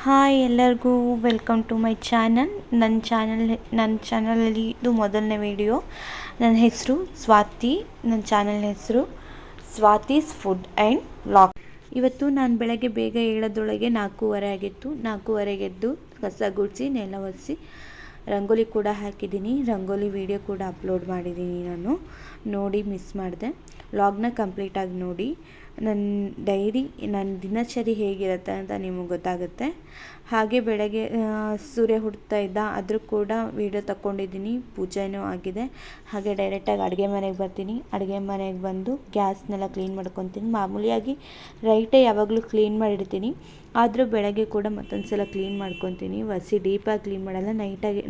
Hi ಎಲ್ಲರಿಗೂ welcome to my channel. ನನ್ನ ಚಾನಲಲ್ಲಿ ಇದು ಮೊದಲನೇ ವಿಡಿಯೋ. ನನ್ನ ಹೆಸರು ಸ್ವಾತಿ. ನನ್ನ ಚಾನಲ್ನ ಹೆಸರು ಸ್ವಾತೀಸ್ ಫುಡ್ ಆ್ಯಂಡ್ ವ್ಲಾಗ್. ಇವತ್ತು ನಾನು ಬೆಳಗ್ಗೆ ಬೇಗ ಏಳೋದ್ರೊಳಗೆ 4:15 ಆಗಿತ್ತು. 4:15ಗೆ ಎದ್ದು ಕಸ ಗುಡಿಸಿ ನೆಲ ಒರೆಸಿ ರಂಗೋಲಿ ಕೂಡ ಹಾಕಿದ್ದೀನಿ. ರಂಗೋಲಿ ವಿಡಿಯೋ ಕೂಡ ಅಪ್ಲೋಡ್ ಮಾಡಿದ್ದೀನಿ. ನಾನು ನೋಡಿ ಮಿಸ್ ಮಾಡಿದೆ. ವ್ಲಾಗ್ನ ಕಂಪ್ಲೀಟಾಗಿ ನೋಡಿ. ನನ್ನ ದಿನಚರಿ ಹೇಗಿರುತ್ತೆ ಅಂತ ನಿಮಗೆ ಗೊತ್ತಾಗುತ್ತೆ. ಹಾಗೆ ಬೆಳಗ್ಗೆ ಸೂರ್ಯ ಹುಡ್ತಾ ಇದ್ದ, ಆದರೂ ಕೂಡ ವಿಡಿಯೋ ತಗೊಂಡಿದ್ದೀನಿ. ಪೂಜೆನೂ ಆಗಿದೆ. ಹಾಗೆ ಡೈರೆಕ್ಟಾಗಿ ಅಡುಗೆ ಮನೆಗೆ ಬರ್ತೀನಿ. ಅಡುಗೆ ಮನೆಗೆ ಬಂದು ಗ್ಯಾಸ್ನೆಲ್ಲ ಕ್ಲೀನ್ ಮಾಡ್ಕೊತೀನಿ. ಮಾಮೂಲಿಯಾಗಿ ರೈಟೇ ಯಾವಾಗಲೂ ಕ್ಲೀನ್ ಮಾಡಿರ್ತೀನಿ, ಆದರೂ ಬೆಳಗ್ಗೆ ಕೂಡ ಮತ್ತೊಂದು ಸಲ ಕ್ಲೀನ್ ಮಾಡ್ಕೊತೀನಿ. ಒರೆಸಿ ಡೀಪಾಗಿ ಕ್ಲೀನ್ ಮಾಡಲ್ಲ,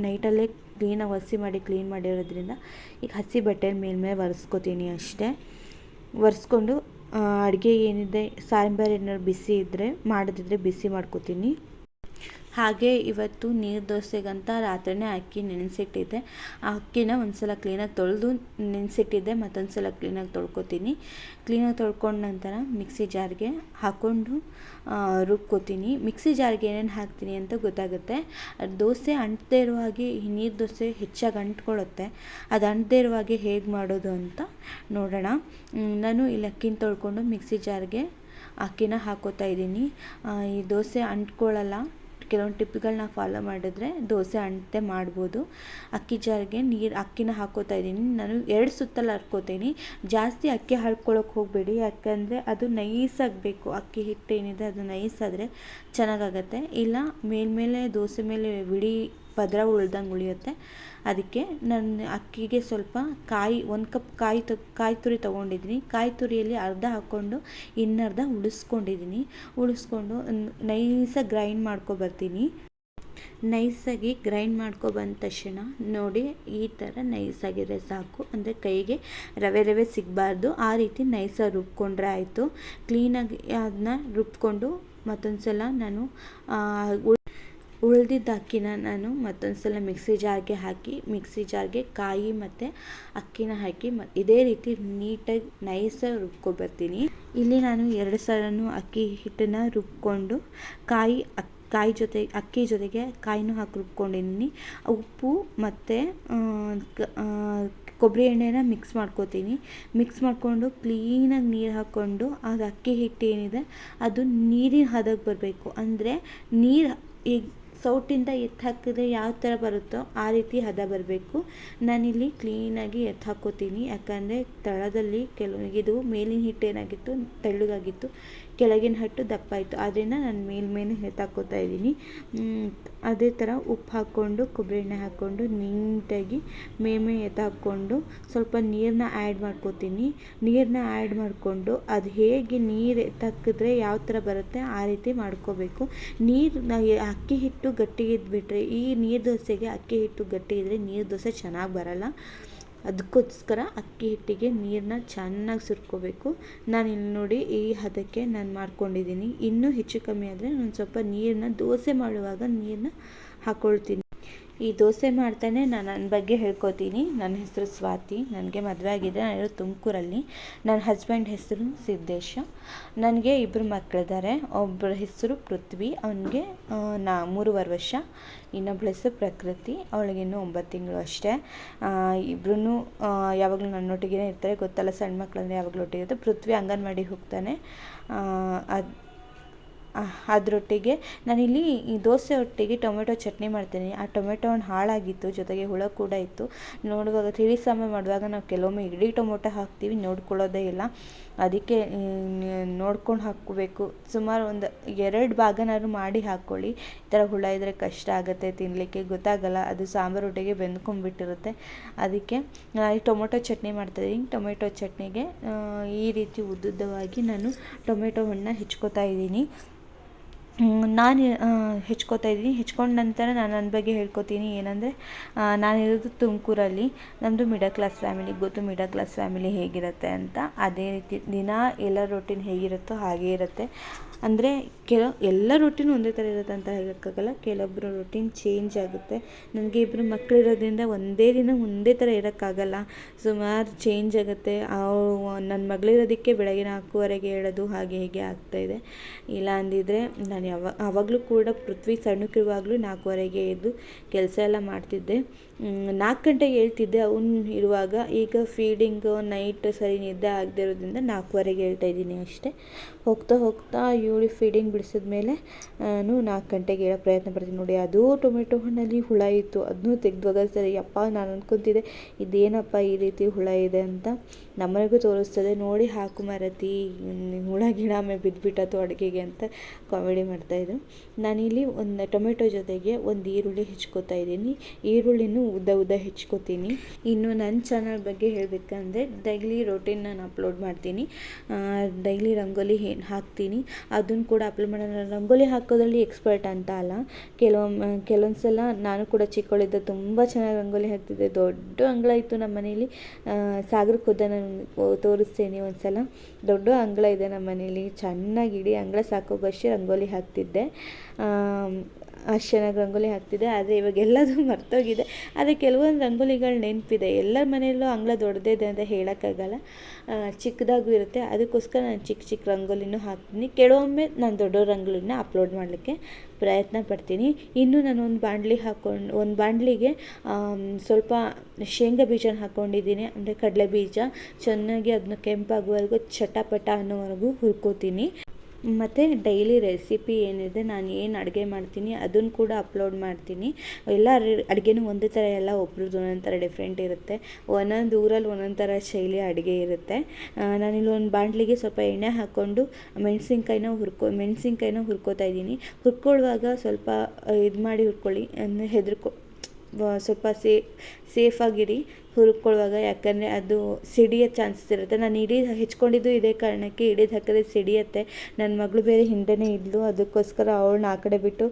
ನೈಟಲ್ಲೇ ಕ್ಲೀನಾಗಿ ಒರೆಸಿ ಮಾಡಿ ಕ್ಲೀನ್ ಮಾಡಿರೋದ್ರಿಂದ ಈಗ ಹಸಿ ಬಟ್ಟೆ ಮೇಲೆ ಒರೆಸ್ಕೊತೀನಿ ಅಷ್ಟೇ. ಒರೆಸ್ಕೊಂಡು ಅಡುಗೆ ಏನಿದೆ, ಸಾಂಬಾರು ಏನಾದ್ರು ಬಿಸಿ ಇದ್ದರೆ ಮಾಡೋದಿದ್ರೆ ಬಿಸಿ ಮಾಡ್ಕೊತೀನಿ. ಹಾಗೆ ಇವತ್ತು ನೀರು ದೋಸೆಗಂತ ರಾತ್ರಿನೇ ಅಕ್ಕಿ ನೆನೆಸಿಟ್ಟಿದ್ದೆ. ಆ ಅಕ್ಕಿನ ಒಂದು ಸಲ ಕ್ಲೀನಾಗಿ ತೊಳೆದು ನೆನೆಸಿಟ್ಟಿದ್ದೆ, ಮತ್ತೊಂದು ಸಲ ಕ್ಲೀನಾಗಿ ತೊಳ್ಕೊತೀನಿ. ಕ್ಲೀನಾಗಿ ತೊಳ್ಕೊಂಡ ನಂತರ ಮಿಕ್ಸಿ ಜಾರ್ಗೆ ಹಾಕ್ಕೊಂಡು ರುಬ್ಕೋತೀನಿ. ಮಿಕ್ಸಿ ಜಾರ್ಗೆ ಏನೇನು ಹಾಕ್ತೀನಿ ಅಂತ ಗೊತ್ತಾಗುತ್ತೆ. ದೋಸೆ ಅಂಟದೇ ಇರೋ ಹಾಗೆ ಈ ನೀರು ದೋಸೆ ಹೆಚ್ಚಾಗಿ ಅಂಟ್ಕೊಳ್ಳುತ್ತೆ. ಅದು ಅಂಟದೇ ಇರೋ ಹಾಗೆ ಹೇಗೆ ಮಾಡೋದು ಅಂತ ನೋಡೋಣ. ನಾನು ಇಲ್ಲಿ ಅಕ್ಕಿನ ತೊಳ್ಕೊಂಡು ಮಿಕ್ಸಿ ಜಾರ್ಗೆ ಅಕ್ಕಿನ ಹಾಕೋತಾ ಇದ್ದೀನಿ. ಈ ದೋಸೆ ಅಂಟ್ಕೊಳ್ಳಲ್ಲ. ಕೆಲವೊಂದು ಟಿಪ್ಗಳನ್ನ ಫಾಲೋ ಮಾಡಿದ್ರೆ ದೋಸೆ ಅಂಟದೆ ಮಾಡ್ಬೋದು. ಅಕ್ಕಿನ ಹಾಕೋತಾ ಇದ್ದೀನಿ. ನಾನು 2 ಸುತ್ತಲ್ಲಿ ಹರ್ಕೋತೀನಿ. ಜಾಸ್ತಿ ಅಕ್ಕಿ ಹರ್ಕೊಳ್ಳೋಕೆ ಹೋಗಬೇಡಿ, ಯಾಕಂದರೆ ಅದು ನೈಸಾಗಬೇಕು. ಅಕ್ಕಿ ಹಿಟ್ಟು ಏನಿದೆ ಅದು ನೈಸಾದರೆ ಚೆನ್ನಾಗಾಗತ್ತೆ. ಇಲ್ಲ ಮೇಲ್ಮೇಲೆ ದೋಸೆ ಮೇಲೆ ಬಿಡಿ ಪದರ ಉಳ್ದಂಗೆ ಉಳಿಯುತ್ತೆ. ಅದಕ್ಕೆ ನಾನು ಅಕ್ಕಿಗೆ ಸ್ವಲ್ಪ 1 ಕಪ್ ಕಾಯಿ ತುರಿ ತೊಗೊಂಡಿದ್ದೀನಿ. ಕಾಯಿ ತುರಿಯಲ್ಲಿ ಅರ್ಧ ಹಾಕ್ಕೊಂಡು ಇನ್ನರ್ಧ ಉಳಿಸ್ಕೊಂಡು ನೈಸಾಗಿ ಗ್ರೈಂಡ್ ಮಾಡ್ಕೊಬರ್ತೀನಿ. ನೈಸಾಗಿ ಗ್ರೈಂಡ್ ಬಂದ ತಕ್ಷಣ ನೋಡಿ, ಈ ಥರ ನೈಸಾಗಿದ್ರೆ ಸಾಕು. ಅಂದರೆ ಕೈಗೆ ರವೆ ಸಿಗಬಾರ್ದು. ಆ ರೀತಿ ನೈಸಾಗಿ ರುಬ್ಕೊಂಡ್ರೆ ಆಯಿತು. ಕ್ಲೀನಾಗಿ ಅದನ್ನ ರುಬ್ಕೊಂಡು ಮತ್ತೊಂದು ಸಲ ನಾನು ಉಳಿದಿದ್ದ ಅಕ್ಕಿನ ನಾನು ಮತ್ತೊಂದು ಸಲ ಮಿಕ್ಸಿ ಜಾರ್ಗೆ ಕಾಯಿ ಮತ್ತು ಅಕ್ಕಿನ ಹಾಕಿ ಇದೇ ರೀತಿ ನೀಟಾಗಿ ನೈಸಾಗಿ ರುಬ್ಕೊಬರ್ತೀನಿ. ಇಲ್ಲಿ ನಾನು 2 ಸಲನೂ ಅಕ್ಕಿ ಹಿಟ್ಟನ್ನು ರುಬ್ಕೊಂಡು ಅಕ್ಕಿ ಜೊತೆಗೆ ಕಾಯಿನೂ ಹಾಕಿ ರುಬ್ಕೊಂಡಿದ್ದೀನಿ. ಉಪ್ಪು ಮತ್ತು ಕೊಬ್ಬರಿ ಎಣ್ಣೆನ ಮಿಕ್ಸ್ ಮಾಡಿಕೊಂಡು ಕ್ಲೀನಾಗಿ ನೀರು ಹಾಕ್ಕೊಂಡು ಅದು ಅಕ್ಕಿ ಹಿಟ್ಟು ಏನಿದೆ ಅದು ನೀರಿನ ಹದಕ್ಕೆ ಬರಬೇಕು. ಅಂದರೆ ನೀರು ಈಗ ಸೌಟಿಂದ ಎತ್ತು ಹಾಕಿದ್ರೆ ಯಾವ ಥರ ಬರುತ್ತೋ ಆ ರೀತಿ ಹದ ಬರಬೇಕು. ನಾನಿಲ್ಲಿ ಕ್ಲೀನಾಗಿ ಎತ್ತು ಹಾಕ್ಕೋತೀನಿ. ಯಾಕಂದರೆ ತಳದಲ್ಲಿ ಇದು ಮೇಲಿನ ಹಿಟ್ಟು ಏನಾಗಿತ್ತು ತೆಳ್ಳಗಾಗಿತ್ತು, ಕೆಳಗಿನ ಹಿಟ್ಟು ದಪ್ಪ ಇತ್ತು. ಆದ್ದರಿಂದ ನಾನು ಮೇಲ್ಮೇಲೆ ಎತ್ತಾಕೋತಾ ಇದ್ದೀನಿ. ಅದೇ ಥರ ಉಪ್ಪು ಹಾಕ್ಕೊಂಡು ಕೊಬ್ಬರಿ ಎಣ್ಣೆ ಹಾಕ್ಕೊಂಡು ನೀಟಾಗಿ ಮೇಮೆ ಎತ್ತಾಕ್ಕೊಂಡು ಸ್ವಲ್ಪ ನೀರನ್ನ ಆ್ಯಡ್ ಮಾಡ್ಕೋತೀನಿ. ನೀರನ್ನ ಆ್ಯಡ್ ಮಾಡಿಕೊಂಡು ಅದು ಹೇಗೆ ನೀರು ಎತ್ತಾಕಿದ್ರೆ ಯಾವ ಥರ ಬರುತ್ತೆ ಆ ರೀತಿ ಮಾಡ್ಕೋಬೇಕು. ಅಕ್ಕಿ ಹಿಟ್ಟು ಗಟ್ಟಿಗಿದ್ಬಿಟ್ರೆ, ಈ ನೀರು ದೋಸೆಗೆ ಅಕ್ಕಿ ಹಿಟ್ಟು ಗಟ್ಟಿ ಇದ್ದರೆ ನೀರು ದೋಸೆ ಚೆನ್ನಾಗಿ ಬರಲ್ಲ. ಅದಕ್ಕೋಸ್ಕರ ಅಕ್ಕಿ ಹಿಟ್ಟಿಗೆ ನೀರನ್ನ ಚೆನ್ನಾಗಿ ಸುರ್ಕೋಬೇಕು. ನಾನು ಇಲ್ಲಿ ನೋಡಿ ಈ ಹದಕ್ಕೆ ನಾನು ಮಾಡ್ಕೊಂಡಿದ್ದೀನಿ. ಇನ್ನೂ ಹೆಚ್ಚು ಕಮ್ಮಿ ಆದರೆ ನಾನು ಸ್ವಲ್ಪ ದೋಸೆ ಮಾಡುವಾಗ ನೀರನ್ನ ಹಾಕ್ಕೊಳ್ತೀನಿ. ಈ ದೋಸೆ ಮಾಡ್ತಾನೆ ನಾನು ನನ್ನ ಬಗ್ಗೆ ಹೇಳ್ಕೊತೀನಿ. ನನ್ನ ಹೆಸರು ಸ್ವಾತಿ. ನನಗೆ ಮದುವೆ ಆಗಿದೆ. ನಾನಿರೋದು ತುಮಕೂರಲ್ಲಿ. ನನ್ನ ಹಸ್ಬೆಂಡ್ ಹೆಸರು ಸಿದ್ದೇಶ. ನನಗೆ 2 ಮಕ್ಕಳಿದ್ದಾರೆ. ಒಬ್ಬರ ಹೆಸರು ಪೃಥ್ವಿ, ಅವನಿಗೆ 3.5 ವರ್ಷ. ಇನ್ನೊಬ್ಬಳ ಹೆಸರು ಪ್ರಕೃತಿ, ಅವಳಿಗಿನ್ನೂ 9 ತಿಂಗಳು ಅಷ್ಟೇ. ಇಬ್ಬರೂ ಯಾವಾಗಲೂ ನನ್ನೊಟ್ಟಿಗೆ ಇರ್ತಾರೆ. ಗೊತ್ತಲ್ಲ, ಸಣ್ಣ ಮಕ್ಕಳಂದರೆ ಯಾವಾಗಲೂ ಒಟ್ಟಿಗೆ ಇರುತ್ತೆ. ಪೃಥ್ವಿ ಅಂಗನವಾಡಿಗೆ ಹೋಗ್ತಾನೆ. ಅದರೊಟ್ಟಿಗೆ ನಾನಿಲ್ಲಿ ಈ ದೋಸೆ ಒಟ್ಟಿಗೆ ಟೊಮೆಟೊ ಚಟ್ನಿ ಮಾಡ್ತೀನಿ. ಆ ಟೊಮೆಟೊ ಹಣ್ಣು ಹಾಳಾಗಿತ್ತು, ಜೊತೆಗೆ ಹುಳ ಕೂಡ ಇತ್ತು. ನೋಡುವಾಗ ತಿಳಿ ಸಾಂಬಾರು ಮಾಡುವಾಗ ನಾವು ಕೆಲವೊಮ್ಮೆ ಇಡೀ ಟೊಮೊಟೊ ಹಾಕ್ತೀವಿ, ನೋಡ್ಕೊಳ್ಳೋದೇ ಇಲ್ಲ. ಅದಕ್ಕೆ ನೋಡ್ಕೊಂಡು ಹಾಕ್ಕೋಬೇಕು. ಸುಮಾರು ಒಂದು 2 ಭಾಗನಾದ್ರು ಮಾಡಿ ಹಾಕ್ಕೊಳ್ಳಿ. ಈ ಥರ ಹುಳ ಇದ್ದರೆ ಕಷ್ಟ ಆಗುತ್ತೆ, ತಿನ್ನಲಿಕ್ಕೆ ಗೊತ್ತಾಗಲ್ಲ. ಅದು ಸಾಂಬಾರು ಒಟ್ಟಿಗೆ ಬೆಂದ್ಕೊಂಡ್ಬಿಟ್ಟಿರುತ್ತೆ. ಅದಕ್ಕೆ ನಾನು ಟೊಮೊಟೊ ಚಟ್ನಿ ಮಾಡ್ತಾಯಿದ್ದೀನಿ. ಟೊಮೆಟೊ ಚಟ್ನಿಗೆ ಈ ರೀತಿ ಉದ್ದುದ್ದವಾಗಿ ನಾನು ಟೊಮೆಟೊ ಹಣ್ಣನ್ನ ಹೆಚ್ಕೋತಾ ಇದ್ದೀನಿ. ಹೆಚ್ಕೊಂಡ ನಂತರ ನಾನು ನನ್ನ ಬಗ್ಗೆ ಹೇಳ್ಕೊತೀನಿ. ಏನಂದರೆ, ನಾನಿರೋದು ತುಮಕೂರಲ್ಲಿ. ನಮ್ಮದು ಮಿಡಲ್ ಕ್ಲಾಸ್ ಫ್ಯಾಮಿಲಿ. ಗೊತ್ತು ಮಿಡಲ್ ಕ್ಲಾಸ್ ಫ್ಯಾಮಿಲಿ ಹೇಗಿರುತ್ತೆ ಅಂತ. ಅದೇ ರೀತಿ ದಿನ ಎಲ್ಲ ರೊಟೀನ್ ಹೇಗಿರುತ್ತೋ ಹಾಗೇ ಇರುತ್ತೆ. ಅಂದರೆ ಎಲ್ಲ ರೊಟೀನು ಒಂದೇ ಥರ ಇರುತ್ತೆ ಅಂತ ಹೇಳೋಕ್ಕಾಗಲ್ಲ. ಕೆಲವೊಬ್ಬರು ರೊಟೀನ್ ಚೇಂಜ್ ಆಗುತ್ತೆ. ನನಗೆ 2 ಮಕ್ಕಳಿರೋದ್ರಿಂದ ಒಂದೇ ದಿನ ಒಂದೇ ಥರ ಇರೋಕ್ಕಾಗಲ್ಲ. ಸುಮಾರು ಚೇಂಜ್ ಆಗುತ್ತೆ. ನನ್ನ ಮಗಳಿರೋದಕ್ಕೆ ಬೆಳಗ್ಗೆ 4:15ಗೆ ಹೇಳೋದು ಹಾಗೆ ಹೀಗೆ ಆಗ್ತಾಯಿದೆ. ಇಲ್ಲ ಅಂದಿದ್ರೆ ನಾನು ನಾನು ಆವಾಗಲೂ ಕೂಡ ಪೃಥ್ವಿ ಸಣ್ಣಕ್ಕಿರುವಾಗಲೂ 4:15ಗೆ ಎದ್ದು ಕೆಲಸ ಎಲ್ಲ ಮಾಡ್ತಿದ್ದೆ. 4 ಗಂಟೆಗೆ ಹೇಳ್ತಿದ್ದೆ ಅವ್ನು ಇರುವಾಗ. ಈಗ ಫೀಡಿಂಗು ನೈಟ್ ಸರಿ ನಿದ್ದೆ ಆಗದೆ ಇರೋದ್ರಿಂದ 4:15ಗೆ ಹೇಳ್ತಾ ಇದ್ದೀನಿ ಅಷ್ಟೇ. ಹೋಗ್ತಾ ಹೋಗ್ತಾ ಇವಳು ಫೀಡಿಂಗ್ ಬಿಡಿಸಿದ್ಮೇಲೆ ನಾನು 4 ಗಂಟೆಗೆ ಹೇಳೋ ಪ್ರಯತ್ನ ಪಡ್ತೀನಿ. ನೋಡಿ, ಅದು ಟೊಮೆಟೊ ಹಣ್ಣಲ್ಲಿ ಹುಳ ಇತ್ತು, ಅದನ್ನೂ ತೆಗೆದುವಾಗ ಸರಿ ಅಪ್ಪ ನಾನು ಅಂದ್ಕೊತಿದ್ದೆ ಇದೇನಪ್ಪ ಈ ರೀತಿ ಹುಳ ಇದೆ ಅಂತ. ನಮ್ಮನೆಗೂ ತೋರಿಸ್ತದೆ, ನೋಡಿ ಹಾಕು ಮಾರತಿ, ಹುಳ ಗಿಡ ಬಿದ್ದುಬಿಟ್ಟತು ಅಡುಗೆಗೆ ಅಂತ ಕಾಮಿಡಿ ಮಾಡ್ತಾಯಿದ್ರು. ನಾನಿಲ್ಲಿ ಒಂದು ಟೊಮೆಟೊ ಜೊತೆಗೆ ಒಂದು ಈರುಳ್ಳಿ ಹೆಚ್ಕೋತಾ ಇದ್ದೀನಿ. ಈರುಳ್ಳಿನೂ ಉದ್ದ ಉದ್ದ ಹೆಚ್ಕೋತೀನಿ. ಇನ್ನು ನನ್ನ ಚಾನಲ್ ಬಗ್ಗೆ ಹೇಳಬೇಕಂದ್ರೆ ಡೈಲಿ ರೊಟೀನ್ ನಾನು ಅಪ್ಲೋಡ್ ಮಾಡ್ತೀನಿ. ಡೈಲಿ ರಂಗೋಲಿ ಹಾಕ್ತೀನಿ, ಅದನ್ನು ಕೂಡ ಅಪ್ಲೋಡ್ ಮಾಡೋಣ. ರಂಗೋಲಿ ಹಾಕೋದ್ರಲ್ಲಿ ಎಕ್ಸ್ಪರ್ಟ್ ಅಂತ ಅಲ್ಲ, ಕೆಲವೊಂದು ಸಲ ನಾನು ಕೂಡ ಚಿಕ್ಕವಳಿದ್ದ ತುಂಬ ಚೆನ್ನಾಗಿ ರಂಗೋಲಿ ಹಾಕ್ತಿದ್ದೆ. ದೊಡ್ಡ ಅಂಗಳ ಇತ್ತು ನಮ್ಮ ಮನೇಲಿ. ಸಾಗರಕ್ಕೆ ಹೋದ ನಾನು ತೋರಿಸ್ತೇನೆ ಒಂದು ಸಲ. ದೊಡ್ಡ ಅಂಗಳ ಇದೆ ನಮ್ಮ ಮನೇಲಿ, ಚೆನ್ನಾಗಿ ಇಡೀ ಅಂಗಳ ಸಾಕೋಗಷ್ಟೇ ರಂಗೋಲಿ ಹಾಕ್ತಿದ್ದೆ. ಅಷ್ಟು ಚೆನ್ನಾಗಿ ರಂಗೋಲಿ ಹಾಕ್ತಿದ್ದೆ. ಆದರೆ ಇವಾಗ ಎಲ್ಲದೂ ಮರ್ತೋಗಿದೆ. ಆದರೆ ಕೆಲವೊಂದು ರಂಗೋಲಿಗಳು ನೆನಪಿದೆ. ಎಲ್ಲರ ಮನೆಯಲ್ಲೂ ಅಂಗಳ ದೊಡ್ಡದೇ ಇದೆ ಅಂತ ಹೇಳೋಕ್ಕಾಗಲ್ಲ, ಚಿಕ್ಕದಾಗೂ ಇರುತ್ತೆ. ಅದಕ್ಕೋಸ್ಕರ ನಾನು ಚಿಕ್ಕ ಚಿಕ್ಕ ರಂಗೋಲಿನೂ ಹಾಕ್ತೀನಿ. ಕೆಲವೊಮ್ಮೆ ನಾನು ದೊಡ್ಡ ರಂಗೋಲಿನ ಅಪ್ಲೋಡ್ ಮಾಡಲಿಕ್ಕೆ ಪ್ರಯತ್ನ ಪಡ್ತೀನಿ. ಇನ್ನು ನಾನು ಒಂದು ಬಾಣಲಿಗೆ ಸ್ವಲ್ಪ ಶೇಂಗಾ ಬೀಜನ ಹಾಕ್ಕೊಂಡಿದ್ದೀನಿ, ಅಂದರೆ ಕಡಲೆ ಬೀಜ. ಚೆನ್ನಾಗಿ ಅದನ್ನ ಕೆಂಪಾಗುವವರೆಗೂ ಚಟಪಟ ಅನ್ನೋವರೆಗೂ ಹುರ್ಕೋತೀನಿ. ಮತ್ತು ಡೈಲಿ ರೆಸಿಪಿ ಏನಿದೆ, ನಾನು ಏನು ಅಡುಗೆ ಮಾಡ್ತೀನಿ ಅದನ್ನು ಕೂಡ ಅಪ್ಲೋಡ್ ಮಾಡ್ತೀನಿ. ಎಲ್ಲ ಅಡುಗೆನೂ ಒಂದೇ ಥರ ಎಲ್ಲ, ಒಬ್ರದ್ದು ಒಂದೊಂದು ಥರ ಡಿಫ್ರೆಂಟ್ ಇರುತ್ತೆ. ಒಂದೊಂದು ಊರಲ್ಲಿ ಒಂದೊಂದು ಥರ ಶೈಲಿ ಅಡುಗೆ ಇರುತ್ತೆ. ನಾನಿಲ್ಲಿ ಒಂದು ಬಾಣಲಿಗೆ ಸ್ವಲ್ಪ ಎಣ್ಣೆ ಹಾಕ್ಕೊಂಡು ಮೆಣಸಿನ್ಕಾಯಿನ ಹುರ್ಕೋತಾ ಇದ್ದೀನಿ. ಹುರ್ಕೊಳ್ಳುವಾಗ ಸ್ವಲ್ಪ ಇದು ಮಾಡಿ ಹುರ್ಕೊಳ್ಳಿ, ಅಂದರೆ ಸ್ವಲ್ಪ ಸೇಫಾಗಿರಿ ಹುರ್ಕೊಳ್ಳುವಾಗ, ಯಾಕಂದರೆ ಅದು ಸಿಡಿಯೋ ಚಾನ್ಸಸ್ ಇರುತ್ತೆ. ನಾನು ಹೆಚ್ಕೊಂಡಿದ್ದು ಇದೇ ಕಾರಣಕ್ಕೆ. ಹಿಡಿದು ಹಾಕಿದ್ರೆ ಸಿಡಿಯುತ್ತೆ. ನನ್ನ ಮಗಳು ಬೇರೆ ಹಿಂದೆನೇ ಇದ್ಲು, ಅದಕ್ಕೋಸ್ಕರ ಅವಳನ್ನ ಆ ಕಡೆ ಬಿಟ್ಟು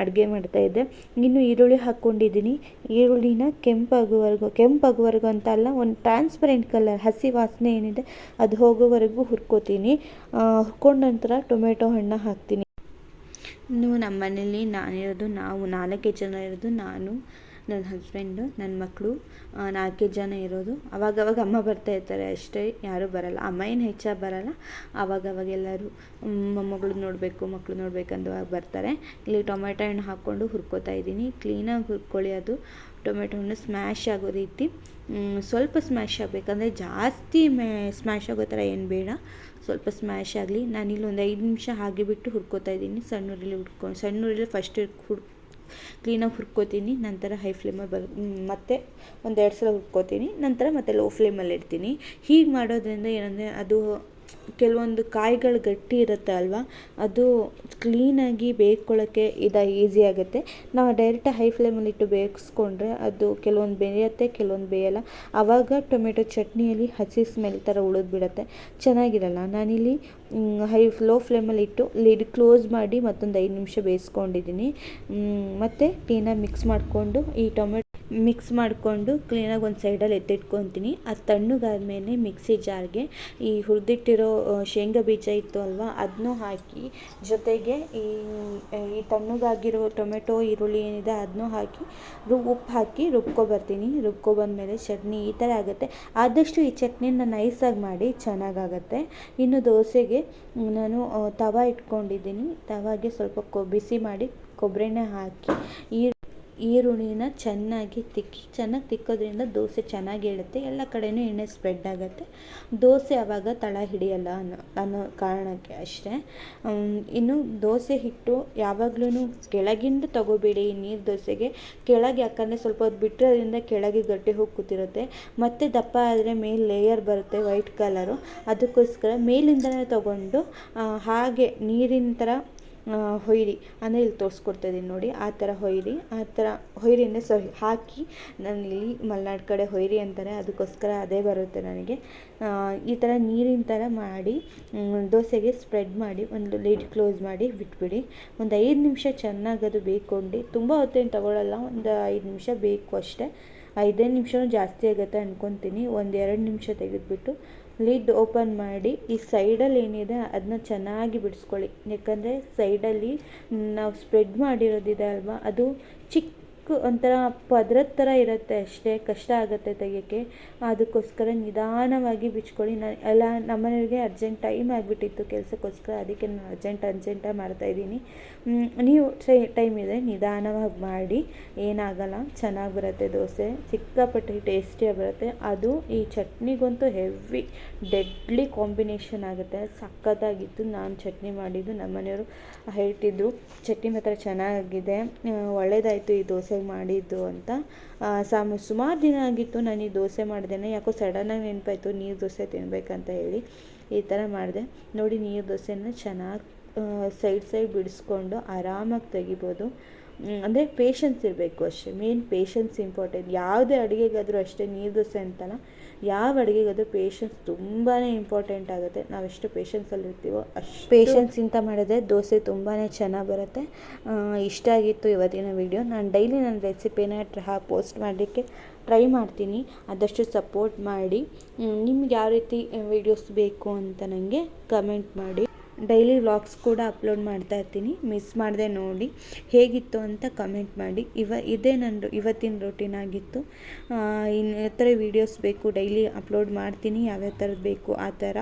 ಅಡುಗೆ ಮಾಡ್ತಾಯಿದ್ದೆ. ಇನ್ನು ಈರುಳ್ಳಿ ಹಾಕ್ಕೊಂಡಿದ್ದೀನಿ. ಈರುಳ್ಳಿನ ಕೆಂಪಾಗುವವರೆಗೂ ಅಂತ ಅಲ್ಲ, ಒಂದು ಟ್ರಾನ್ಸ್ಪರೆಂಟ್ ಕಲರ್, ಹಸಿ ವಾಸನೆ ಏನಿದೆ ಅದು ಹೋಗೋವರೆಗೂ ಹುರ್ಕೋತೀನಿ. ಹುರ್ಕೊಂಡ ನಂತರ ಟೊಮೆಟೊ ಹಣ್ಣು ಹಾಕ್ತೀನಿ. ಇನ್ನು ನಮ್ಮ ಮನೇಲಿ ನಾವು 4 ಜನ ಇರೋದು. ನಾನು, ನನ್ನ ಹಸ್ಬೆಂಡು, ನನ್ನ ಮಕ್ಕಳು, 4 ಜನ ಇರೋದು. ಅವಾಗವಾಗ ಅಮ್ಮ ಬರ್ತಾ ಇರ್ತಾರೆ ಅಷ್ಟೇ, ಯಾರೂ ಬರಲ್ಲ. ಅಮ್ಮ ಏನು ಹೆಚ್ಚಾಗಿ ಬರಲ್ಲ, ಅವಾಗವಾಗ ಎಲ್ಲರೂ ಮೊಮ್ಮಗಳು ನೋಡಬೇಕು, ಮಕ್ಕಳು ನೋಡಬೇಕಂದುವಾಗ ಬರ್ತಾರೆ. ಇಲ್ಲಿ ಟೊಮೆಟೊ ಹಣ್ಣು ಹಾಕ್ಕೊಂಡು ಹುರ್ಕೋತಾ ಇದ್ದೀನಿ. ಕ್ಲೀನಾಗಿ ಹುರ್ಕೊಳ್ಳಿ. ಅದು ಟೊಮೆಟೊ ಹಣ್ಣು ಸ್ಮ್ಯಾಶ್ ಆಗೋ ರೀತಿ ಸ್ವಲ್ಪ ಸ್ಮ್ಯಾಶ್ ಆಗಬೇಕಂದ್ರೆ ಜಾಸ್ತಿ ಸ್ಮ್ಯಾಶ್ ಆಗೋ ಥರ ಏನು ಬೇಡ, ಸ್ವಲ್ಪ ಸ್ಮ್ಯಾಶ್ ಆಗಲಿ. ನಾನಿಲ್ಲಿ ಒಂದು 5 ನಿಮಿಷ ಹಾಗೆ ಬಿಟ್ಟು ಹುರ್ಕೋತಾ ಇದ್ದೀನಿ. ಸಣ್ಣ ಉರಿಲಿ ಫಸ್ಟ್ ಕ್ಲೀನಾಗಿ ಹುರ್ಕೋತೀನಿ. ನಂತರ ಹೈ ಫ್ಲೇಮಲ್ಲಿ ಮತ್ತೆ 1-2 ಸಲ ಹುರ್ಕೋತೀನಿ. ನಂತರ ಮತ್ತೆ ಲೋ ಫ್ಲೇಮಲ್ಲಿ ಇಡ್ತೀನಿ. ಹೀಗೆ ಮಾಡೋದ್ರಿಂದ ಏನಂದರೆ ಅದು ಕೆಲವೊಂದು ಕಾಯಿಗಳು ಗಟ್ಟಿ ಇರುತ್ತೆ ಅಲ್ವಾ, ಅದು ಕ್ಲೀನಾಗಿ ಬೇಯ್ಕೊಳ್ಳೋಕ್ಕೆ ಈಸಿ ಆಗುತ್ತೆ. ನಾವು ಡೈರೆಕ್ಟ್ ಹೈ ಫ್ಲೇಮಲ್ಲಿ ಇಟ್ಟು ಬೇಯಿಸ್ಕೊಂಡ್ರೆ ಅದು ಕೆಲವೊಂದು ಬೇಯುತ್ತೆ, ಕೆಲವೊಂದು ಬೇಯಲ್ಲ. ಆವಾಗ ಟೊಮೆಟೊ ಚಟ್ನಿಯಲ್ಲಿ ಹಸಿ ಸ್ಮೆಲ್ ಥರ ಉಳಿದ್ಬಿಡುತ್ತೆ, ಚೆನ್ನಾಗಿರಲ್ಲ. ನಾನಿಲ್ಲಿ ಲೋ ಫ್ಲೇಮಲ್ಲಿ ಇಟ್ಟು ಲಿಡ್ ಕ್ಲೋಸ್ ಮಾಡಿ ಮತ್ತೊಂದು 5 ನಿಮಿಷ ಬೇಯಿಸ್ಕೊಂಡಿದ್ದೀನಿ. ಮತ್ತು ಕ್ಲೀನಾಗಿ ಮಿಕ್ಸ್ ಮಾಡಿಕೊಂಡು ಕ್ಲೀನಾಗಿ ಒಂದು ಸೈಡಲ್ಲಿ ಎತ್ತಿಟ್ಕೊತೀನಿ. ಅದು ತಣ್ಣಗಾದ್ಮೇಲೆ ಮಿಕ್ಸಿ ಜಾರ್ಗೆ ಈ ಹುರಿದಿಟ್ಟಿರೋ ಶೇಂಗಾ ಬೀಜ ಇತ್ತು ಅಲ್ವಾ, ಅದನ್ನೂ ಹಾಕಿ, ಜೊತೆಗೆ ಈ ತಣ್ಣಗಾಗಿರೋ ಟೊಮೆಟೊ ಈರುಳ್ಳಿ ಏನಿದೆ ಅದನ್ನೂ ಹಾಕಿ ಉಪ್ಪು ಹಾಕಿ ರುಬ್ಕೊಬಂದ್ಮೇಲೆ ಚಟ್ನಿ ಈ ಥರ ಆಗುತ್ತೆ. ಆದಷ್ಟು ಈ ಚಟ್ನಿನ ನೈಸಾಗಿ ಮಾಡಿ ಚೆನ್ನಾಗಾಗತ್ತೆ. ಇನ್ನು ದೋಸೆಗೆ ನಾನು ತವ ಇಟ್ಕೊಂಡಿದ್ದೀನಿ. ತವಾಗೆ ಸ್ವಲ್ಪ ಬಿಸಿ ಮಾಡಿ ಕೊಬ್ಬರಿ ಎಣ್ಣೆ ಹಾಕಿ ಈರುಳ್ಳಿನ ಚೆನ್ನಾಗಿ ತಿಕ್ಕೋದ್ರಿಂದ ದೋಸೆ ಚೆನ್ನಾಗಿ ಏಳುತ್ತೆ, ಎಲ್ಲ ಕಡೆಯೂ ಎಣ್ಣೆ ಸ್ಪ್ರೆಡ್ ಆಗುತ್ತೆ. ದೋಸೆ ಆವಾಗ ತಳ ಹಿಡಿಯಲ್ಲ ಅನ್ನೋ ಕಾರಣಕ್ಕೆ ಅಷ್ಟೇ. ಇನ್ನು ದೋಸೆ ಹಿಟ್ಟು ಯಾವಾಗಲೂ ಕೆಳಗಿಂದ ತಗೋಬೇಡಿ ನೀರು ದೋಸೆಗೆ. ಕೆಳಗೆ, ಯಾಕಂದರೆ ಸ್ವಲ್ಪ ಹೊತ್ತು ಬಿಟ್ಟರೆ ಅದರಿಂದ ಕೆಳಗೆ ಗಟ್ಟಿ ಹೋಗಿ ಕೂತಿರುತ್ತೆ. ಮತ್ತು ದಪ್ಪ ಆದರೆ ಮೇಲೆ ಲೇಯರ್ ಬರುತ್ತೆ ವೈಟ್ ಕಲರು, ಅದಕ್ಕೋಸ್ಕರ ಮೇಲಿಂದನೇ ತಗೊಂಡು ಹಾಗೆ ನೀರಿನ ಥರ ಹೊಯ್ರಿ, ಅಂದರೆ ಇಲ್ಲಿ ತೋರಿಸ್ಕೊಡ್ತಾಯಿದ್ದೀನಿ ನೋಡಿ, ಆ ಥರ ಹೊಯ್ರಿ ಅಂದರೆ ಹಾಕಿ. ನಾನು ಇಲ್ಲಿ ಮಲೆನಾಡು ಕಡೆ ಹೊಯ್ರಿ ಅಂತಾರೆ, ಅದಕ್ಕೋಸ್ಕರ ಅದೇ ಬರುತ್ತೆ ನನಗೆ. ಈ ಥರ ನೀರಿನ ಥರ ಮಾಡಿ ದೋಸೆಗೆ ಸ್ಪ್ರೆಡ್ ಮಾಡಿ ಒಂದು ಲಿಡ್ ಕ್ಲೋಸ್ ಮಾಡಿ ಬಿಟ್ಬಿಡಿ. ಒಂದು 5 ನಿಮಿಷ ಚೆನ್ನಾಗಿ ಅದು ಬೇಯ್ಕೊಂಡು, ತುಂಬ ಹೊತ್ತೇನು ತಗೊಳ್ಳಲ್ಲ, ಒಂದು 5 ನಿಮಿಷ ಬೇಕು ಅಷ್ಟೇ. 5 ನಿಮಿಷವೂ ಜಾಸ್ತಿ ಆಗುತ್ತೆ ಅಂದ್ಕೊತೀನಿ. 1-2 ನಿಮಿಷ ತೆಗೆದುಬಿಟ್ಟು ಲಿಡ್ ಓಪನ್ ಮಾಡಿ ಈ ಸೈಡಲ್ಲಿ ಏನಿದೆ ಅದನ್ನ ಚೆನ್ನಾಗಿ ಬಿಡಿಸ್ಕೊಳ್ಳಿ. ಯಾಕಂದರೆ ಸೈಡಲ್ಲಿ ನಾವು ಸ್ಪ್ರೆಡ್ ಮಾಡಿರೋದಿದೆ ಅಲ್ವಾ, ಅದು ಚಿಕ್ಕ ಒಂಥರ ಪದರದ ಥರ ಇರುತ್ತೆ ಅಷ್ಟೇ, ಕಷ್ಟ ಆಗುತ್ತೆ ತೆಗಿಯೋಕ್ಕೆ. ಅದಕ್ಕೋಸ್ಕರ ನಿಧಾನವಾಗಿ ಬಿಚ್ಕೊಳ್ಳಿ. ಎಲ್ಲ ನಮ್ಮನೆಯವ್ರಿಗೆ ಅರ್ಜೆಂಟ್ ಟೈಮ್ ಆಗಿಬಿಟ್ಟಿತ್ತು ಕೆಲಸಕ್ಕೋಸ್ಕರ, ಅದಕ್ಕೆ ನಾನು ಅರ್ಜೆಂಟಾಗಿ ಮಾಡ್ತಾಯಿದ್ದೀನಿ. ನೀವು ಟೈಮ್ ಇದೆ ನಿಧಾನವಾಗಿ ಮಾಡಿ, ಏನಾಗಲ್ಲ, ಚೆನ್ನಾಗಿ ಬರುತ್ತೆ ದೋಸೆ, ಸಿಕ್ಕಾಪಟ್ಟೆ ಟೇಸ್ಟಿಯಾಗಿ ಬರುತ್ತೆ. ಅದು ಈ ಚಟ್ನಿಗಂತೂ ಹೆವಿ ಡೆಡ್ಲಿ ಕಾಂಬಿನೇಷನ್ ಆಗುತ್ತೆ. ಸಖತ್ತಾಗಿತ್ತು. ನಾನು ಚಟ್ನಿ ಮಾಡಿದ್ದು, ನಮ್ಮನೆಯವರು ಹೇಳ್ತಿದ್ರು ಚಟ್ನಿ ಮಾತ್ರ ಚೆನ್ನಾಗಿದೆ, ಒಳ್ಳೆಯದಾಯಿತು ಈ ದೋಸೆ ಮಾಡಿದ್ದು ಅಂತ. ಸುಮಾರು ದಿನ ಆಗಿತ್ತು ನಾನು ಈ ದೋಸೆ ಮಾಡ್ದೇನೆ, ಯಾಕೋ ಸಡನ್ನಾಗಿ ನೆನಪಾಯಿತು ನೀರು ದೋಸೆ ತಿನ್ನಬೇಕಂತ ಹೇಳಿ ಈ ಥರ ಮಾಡಿದೆ. ನೋಡಿ, ನೀರು ದೋಸೆನ ಚೆನ್ನಾಗಿ ಸೈಡ್ ಬಿಡಿಸ್ಕೊಂಡು ಆರಾಮಾಗಿ ತೆಗಿಬೋದು. ಅಂದರೆ ಪೇಷನ್ಸ್ ಇರಬೇಕು ಅಷ್ಟೇ, ಮೇನ್ ಪೇಷನ್ಸ್ ಇಂಪಾರ್ಟೆಂಟ್. ಯಾವುದೇ ಅಡುಗೆಗಾದರೂ ಅಷ್ಟೇ, ನೀರು ದೋಸೆ ಅಂತಲ್ಲ, ಯಾವ ಅಡುಗೆಗಾದರೂ ಪೇಷನ್ಸ್ ತುಂಬಾ ಇಂಪಾರ್ಟೆಂಟ್ ಆಗುತ್ತೆ. ನಾವೆಷ್ಟು ಪೇಷನ್ಸಲ್ಲಿರ್ತೀವೋ ಅಷ್ಟು ಪೇಷನ್ಸಿಂದ ಮಾಡಿದ್ರೆ ದೋಸೆ ತುಂಬಾ ಚೆನ್ನಾಗಿ ಬರುತ್ತೆ. ಇಷ್ಟ ಆಗಿತ್ತು ಇವತ್ತಿನ ವಿಡಿಯೋ. ನಾನು ಡೈಲಿ ನನ್ನ ರೆಸಿಪಿನ ಪೋಸ್ಟ್ ಮಾಡಲಿಕ್ಕೆ ಟ್ರೈ ಮಾಡ್ತೀನಿ, ಆದಷ್ಟು ಸಪೋರ್ಟ್ ಮಾಡಿ. ನಿಮ್ಗೆ ಯಾವ ರೀತಿ ವಿಡಿಯೋಸ್ ಬೇಕು ಅಂತ ನನಗೆ ಕಮೆಂಟ್ ಮಾಡಿ. ಡೈಲಿ ವ್ಲಾಗ್ಸ್ ಕೂಡ ಅಪ್ಲೋಡ್ ಮಾಡ್ತಾ ಇರ್ತೀನಿ, ಮಿಸ್ ಮಾಡದೆ ನೋಡಿ. ಹೇಗಿತ್ತು ಅಂತ ಕಮೆಂಟ್ ಮಾಡಿ. ಇದೇ ನನ್ನ ಇವತ್ತಿನ ರೂಟೀನ್ ಆಗಿತ್ತು. ಇನ್ನು ಥರ ವೀಡಿಯೋಸ್ ಬೇಕು ಡೈಲಿ ಅಪ್ಲೋಡ್ ಮಾಡ್ತೀನಿ, ಯಾವ್ಯಾವ ಥರದ್ದು ಬೇಕು ಆ ಥರ.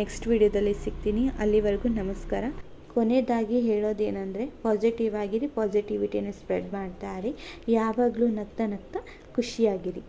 ನೆಕ್ಸ್ಟ್ ವಿಡಿಯೋದಲ್ಲಿ ಸಿಗ್ತೀನಿ. ಅಲ್ಲಿವರೆಗೂ ನಮಸ್ಕಾರ. ಕೊನೆಯದಾಗಿ ಹೇಳೋದೇನೆಂದರೆ, ಪಾಸಿಟಿವ್ ಆಗಿರಿ, ಪಾಸಿಟಿವಿಟಿನ ಸ್ಪ್ರೆಡ್ ಮಾಡ್ತಾ ಇರಿ, ಯಾವಾಗಲೂ ನಗ್ತಾ ಖುಷಿಯಾಗಿರಿ.